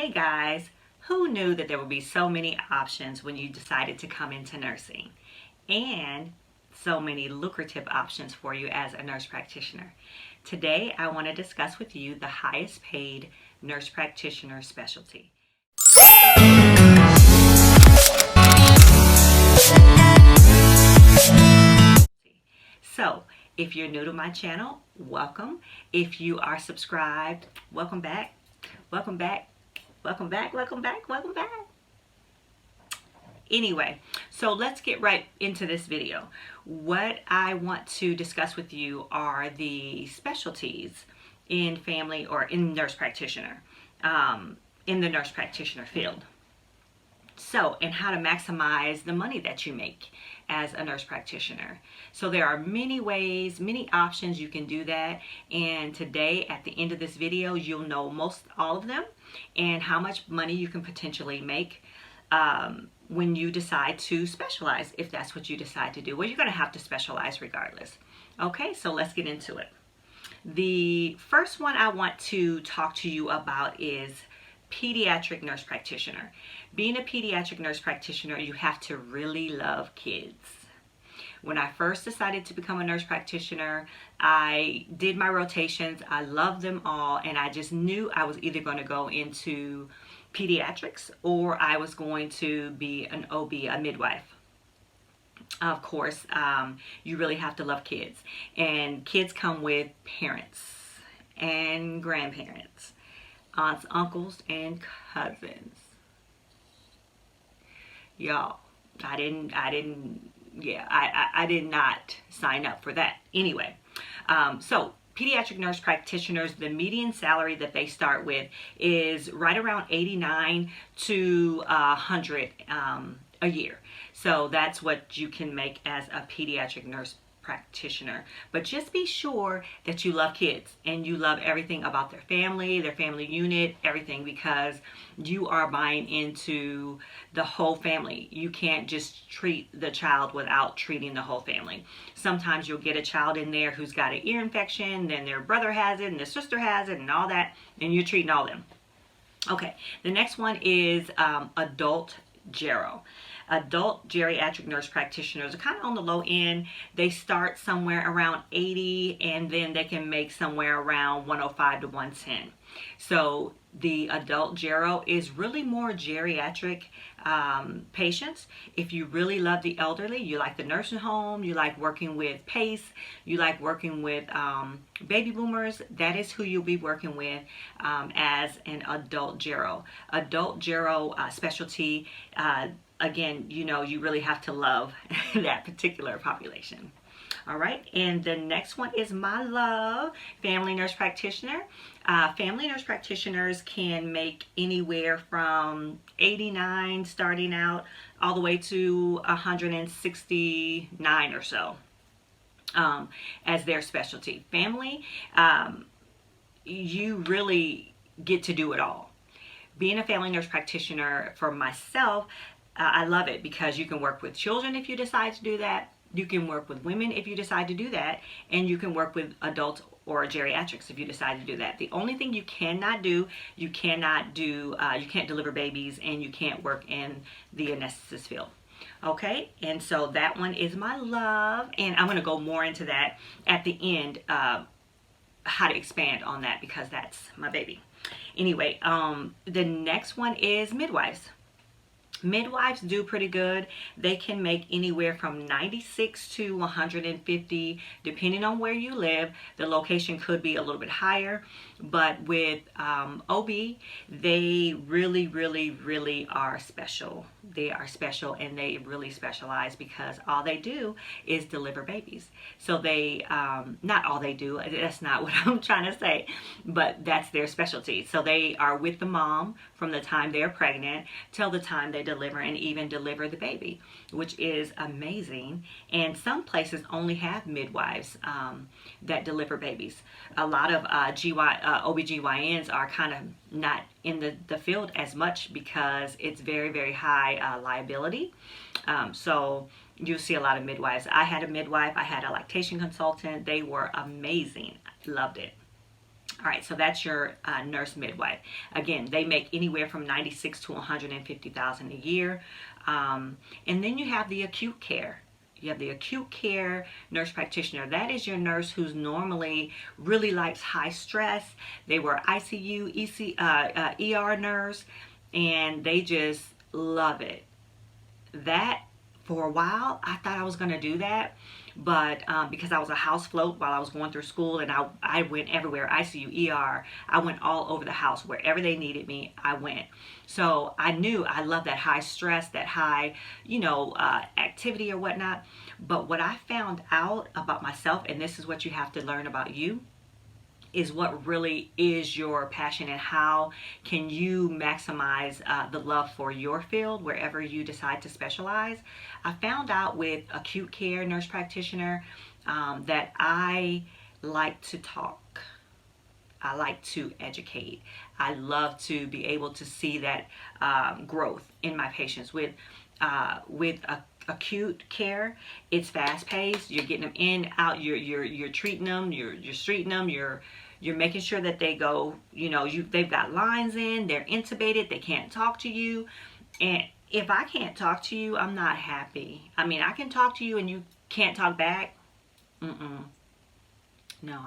Hey guys, who knew that there would be so many options when you decided to come into nursing, and so many lucrative options for you as a nurse practitioner? Today I want to discuss with you the highest paid nurse practitioner specialty. So if you're new to my channel, welcome. If you are subscribed, welcome back. Welcome back. Welcome back, welcome back, welcome back. Anyway, so let's get right into this video. What I want to discuss with you are the specialties in family or in nurse practitioner, in the nurse practitioner field. So, and how to maximize the money that you make as a nurse practitioner. So there are many ways, many options you can do that. And today at the end of this video, you'll know all of them and how much money you can potentially make when you decide to specialize, if that's what you decide to do. Well, you're going to have to specialize regardless. Okay, so let's get into it. The first one I want to talk to you about is pediatric nurse practitioner. Being a pediatric nurse practitioner, you have to really love kids. When I first decided to become a nurse practitioner, I did my rotations. I loved them all, and I just knew I was either going to go into pediatrics or I was going to be an OB, a midwife. Of course, you really have to love kids, and kids come with parents and grandparents, aunts, uncles, and cousins. Y'all, I did not sign up for that. Anyway, so pediatric nurse practitioners, the median salary that they start with is right around 89 to 100 a year. So that's what you can make as a pediatric nurse practitioner. But just be sure that you love kids and you love everything about their family unit, everything, because you are buying into the whole family. You can't just treat the child without treating the whole family. Sometimes you'll get a child in there who's got an ear infection, then their brother has it and their sister has it and all that, and you're treating all of them. Okay, the next one is adult gero. Adult geriatric nurse practitioners are kind of on the low end. They start somewhere around 80 and then they can make somewhere around 105 to 110. So the adult gero is really more geriatric patients. If you really love the elderly, you like the nursing home, you like working with PACE, you like working with baby boomers, that is who you'll be working with as an adult gero. Adult gero specialty, again, you really have to love that particular population. All right, and the next one is my love, family nurse practitioner. Family nurse practitioners can make anywhere from 89 starting out all the way to 169 or so as their specialty. Family, you really get to do it all. Being a family nurse practitioner for myself, I love it because you can work with children if you decide to do that. You can work with women if you decide to do that, and you can work with adults or geriatrics if you decide to do that. The only thing you cannot do, you can't deliver babies, and you can't work in the anesthetist field. Okay, and so that one is my love, and I'm going to go more into that at the end, how to expand on that, because that's my baby. Anyway, the next one is midwives. Midwives do pretty good. They can make anywhere from 96 to 150 depending on where you live. The location could be a little bit higher, but with OB, they really are special. They are special, and they really specialize because all they do is deliver babies. So they, not all they do, that's not what I'm trying to say, but that's their specialty. So they are with the mom from the time they're pregnant till the time they deliver, and even deliver the baby, which is amazing. And some places only have midwives that deliver babies. A lot of OBGYNs are kind of not in the field as much because it's very high liability. So you'll see a lot of midwives. I had a midwife, I had a lactation consultant. They were amazing. Loved it. All right, so that's your nurse midwife. Again, they make anywhere from 96 to 150,000 a year. And then you have the acute care. You have the acute care nurse practitioner. That is your nurse who's normally really likes high stress. They were ICU, ER nurse, and they just love it. That, for a while, I thought I was going to do that. But because I was a house float while I was going through school, and I went everywhere, ICU, ER, I went all over the house. Wherever they needed me, I went. So I knew I loved that high stress, that high, activity or whatnot. But what I found out about myself, and this is what you have to learn about you, is what really is your passion, and how can you maximize the love for your field wherever you decide to specialize. I found out with acute care nurse practitioner that I like to talk. I like to educate. I love to be able to see that growth in my patients. With acute care, it's fast paced. You're getting them in, out. You're treating them. You're treating them. You're making sure that they go, they've got lines in, they're intubated, they can't talk to you. And if I can't talk to you, I'm not happy. I mean, I can talk to you and you can't talk back. No,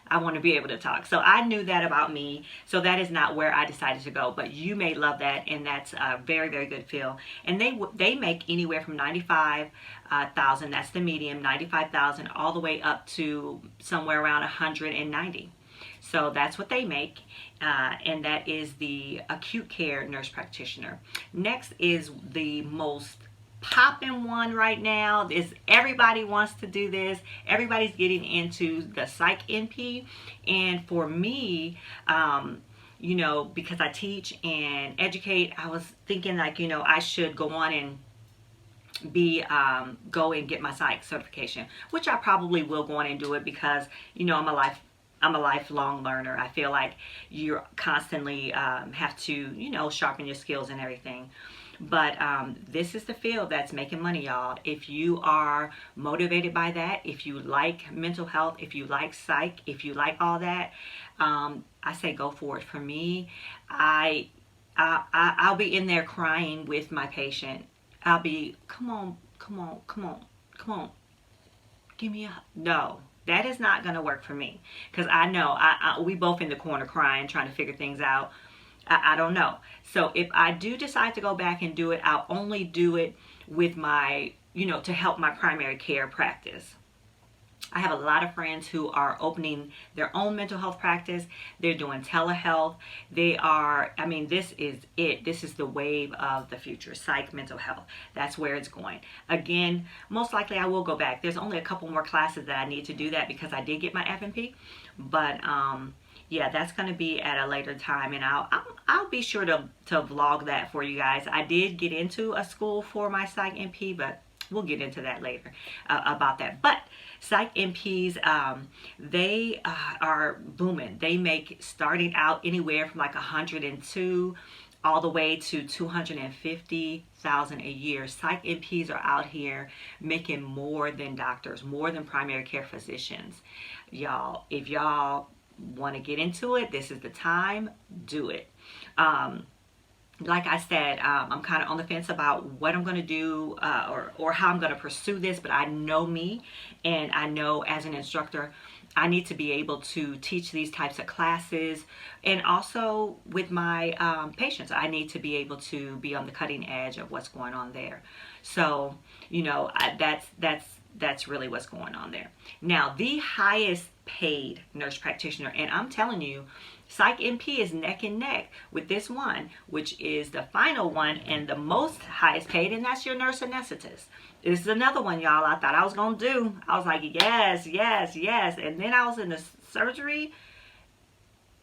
I want to be able to talk. So I knew that about me. So that is not where I decided to go. But you may love that, and that's a very, very good field. And they make anywhere from 95,000. That's the medium, 95,000, all the way up to somewhere around 190. So that's what they make, and that is the acute care nurse practitioner. Next is the most popping one right now. Everybody wants to do this. Everybody's getting into the Psych NP, and for me, because I teach and educate, I was thinking I should go on and go and get my Psych certification, which I probably will go on and do it, because I'm a lifelong learner. I feel like you constantly have to, sharpen your skills and everything. But this is the field that's making money, y'all. If you are motivated by that, if you like mental health, if you like psych, if you like all that, I say go for it. For me, I'll be in there crying with my patient. I'll be, come on, give me a, no. That is not going to work for me, because I know we both in the corner crying, trying to figure things out. I don't know. So if I do decide to go back and do it, I'll only do it with my, to help my primary care practice. I have a lot of friends who are opening their own mental health practice. They're doing telehealth. This is it. This is the wave of the future, psych, mental health. That's where it's going. Again, most likely I will go back. There's only a couple more classes that I need to do that, because I did get my FNP. But yeah, that's going to be at a later time, and I'll be sure to vlog that for you guys. I did get into a school for my Psych NP, but we'll get into that later about that. But Psych NPs, they are booming. They make, starting out anywhere from like 102 all the way to 250,000 a year. Psych NPs are out here making more than doctors, more than primary care physicians. Y'all, if y'all want to get into it, this is the time. Do it. Like I said, I'm kind of on the fence about what I'm going to do or how I'm going to pursue this, but I know me, and I know as an instructor, I need to be able to teach these types of classes, and also with my patients, I need to be able to be on the cutting edge of what's going on there. So, that's really what's going on there. Now, the highest paid nurse practitioner, and I'm telling you, Psych NP is neck and neck with this one, which is the final one and the most highest paid, and that's your nurse anesthetist. This is another one, y'all, I thought I was going to do. I was like, yes. And then I was in the surgery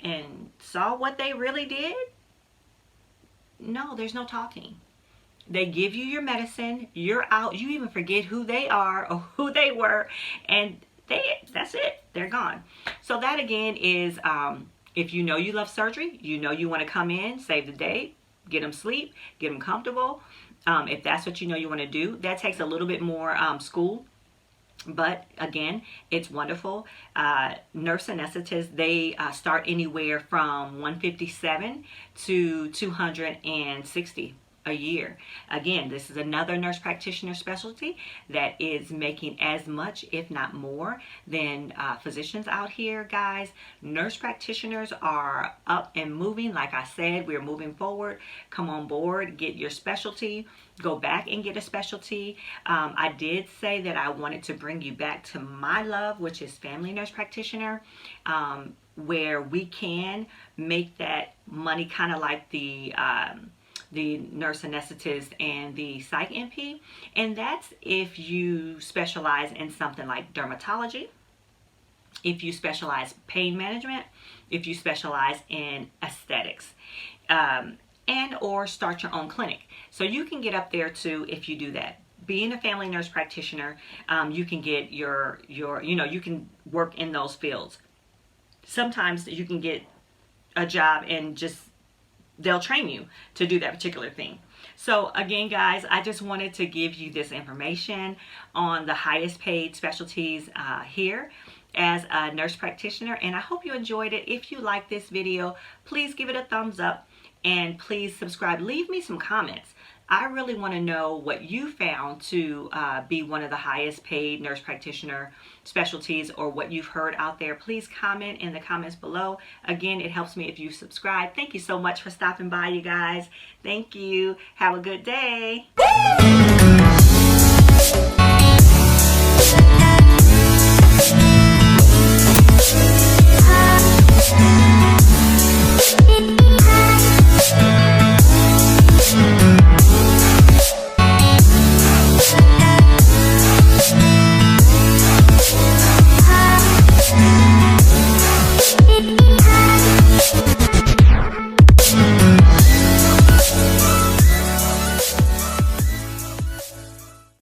and saw what they really did. No, there's no talking. They give you your medicine, you're out, you even forget who they are or who they were, and that's it, they're gone. So that again is, if you know you love surgery, you want to come in, save the day, get them sleep, get them comfortable. If that's what you want to do, that takes a little bit more school. But again, it's wonderful. Nurse anesthetists, they start anywhere from 157 to 260 a year. Again, this is another nurse practitioner specialty that is making as much, if not more, than physicians out here, guys. Nurse practitioners are up and moving. Like I said, we're moving forward. Come on board, get your specialty, go back and get a specialty. I did say that I wanted to bring you back to my love, which is family nurse practitioner, where we can make that money kind of like the nurse anesthetist and the psych NP, and that's if you specialize in something like dermatology, if you specialize pain management, if you specialize in aesthetics, and or start your own clinic. So you can get up there too if you do that. Being a family nurse practitioner, you can get your you can work in those fields. Sometimes you can get a job and just they'll train you to do that particular thing. So again, guys, I just wanted to give you this information on the highest paid specialties here as a nurse practitioner, and I hope you enjoyed it. If you like this video, please give it a thumbs up and please subscribe. Leave me some comments. I really want to know what you found to be one of the highest paid nurse practitioner specialties, or what you've heard out there. Please comment in the comments below. Again, it helps me if you subscribe. Thank you so much for stopping by, you guys. Thank you. Have a good day. Woo!